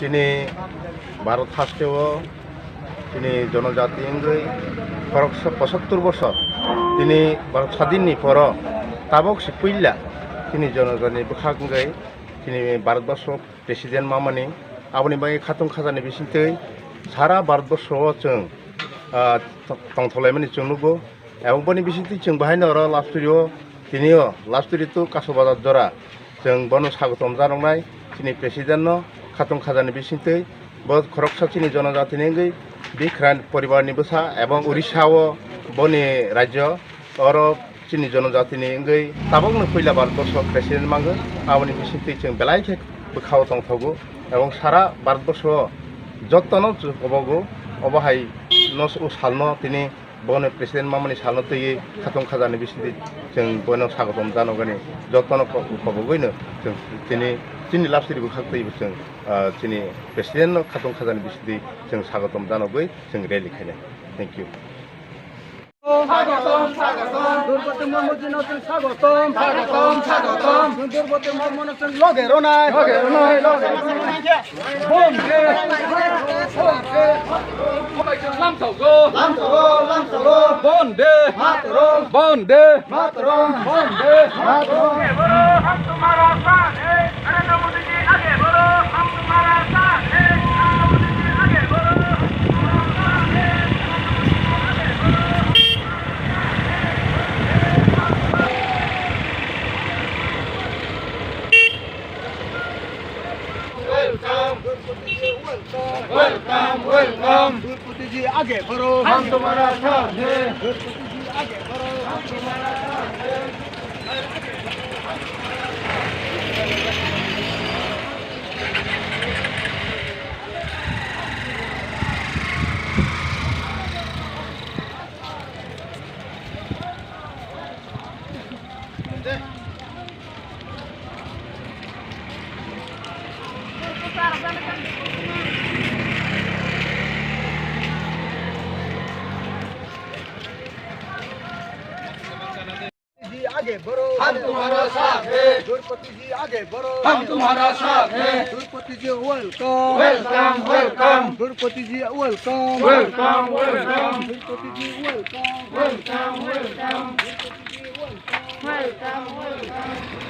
তিনি ভারত হাসতেও তিনি জনজাতি ইংগৈ 75 বছর তিনি ভারত স্বাধীননি পর তাবক সে পইলা তিনি জনজাতি বখাঙ্গै তিনি ভারতবর্ষ প্রেসিडेंट मामानि आबनि बागै खाथं खाजानि बिसिंतै सारा भारतबर्षआव जों तंथलायमानि जों नुगौ এবং বনি বিসিতি जों बाहायनो र लास्टुरियो तिनियो लास्टुरितो कासबाजार जरा जों बनो स्वागतम जानांनाय तिनि प्रेसिडेंट खाथं खाजानि बिसिंतै बहुत खरकसा तिनि जनजातिनि बिख्रान परिवारनि बसा एवं उड़ीसाव बनि राज्य और तिनि जनजातिनि ताबकनो फैला भारतबर्ष प्रेसिडेंट मांगो आबनि बिसिंतै जों बेलायखे बोखाव तंथगौ एवं सारा भारतबर्ष जत्तनो जबगौ अबहाय नस सालनो तिनि बने प्रेसिडेंट मामानि सालनो तैयै खाथं खाजानि बिसिंतै जों बनो स्वागतम जानांगौनि जत्तनो खबगैनो जों तिनि लास्टुरि बोखांतैबो जों तिनि प्रेसिडेंट खाथं खाजानि बिसिंतै जों स्वागतम जानांगौ जों रैली खायनो थैंक यू स्वागतम स्वागतम दुर्गति मर्मजिनो जों स्वागतम स्वागतम स्वागतम दुर्गति मर्मनो जों लगेरनाय बन्दे लामसावगो बन्दे मातरम बन्दे मातरम बन्दे मातरम हम तुम्हारा साथ है नरेंद्र मोदी जी आगे बढ़ो हम तुम्हारा साथ है नरेंद्र मोदी जी आगे बढ़ो वेलकम वेलकम दुर्गति जी आगे बढ़ो हम तुम्हारा साथ हैं दुर्गति जी आगे बढ़ो हम तुम्हारा साथ हैं आगे बढ़ो हम तुम्हारा साथ है दुर्गति जी आगे बढ़ो हम तुम्हारा साथ है दुर्गति जी वेलकम वेलकम वेलकम दुर्गति जी वेलकम वेलकम वेलकम दुर्गति जी वेलकम वेलकम वेलकम दुर्गति जी वेलकम वेलकम वेलकम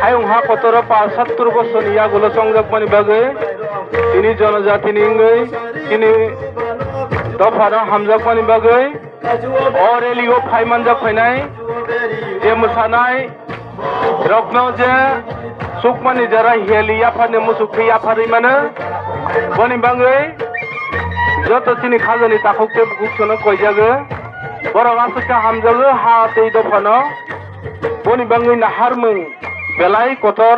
आयंहा 17-75 বছর ইয়াগুলো সংযোগমানি বাগে তিনি জনজাতিनि তিনি দফাनो हामजाकमानि बागै अरेलियो फाइमानजा फैनाय जे मोसानाय रखनाव जे सुकमानि जरा हेलिया फाने मुसुखै आफारै माने बनि बागै जत तिनि खाजानि ताखौके गुसनो कयजागो बरगासका हामजागो हा दै दफानो बनि बागै नाहारमों बेलाय कतर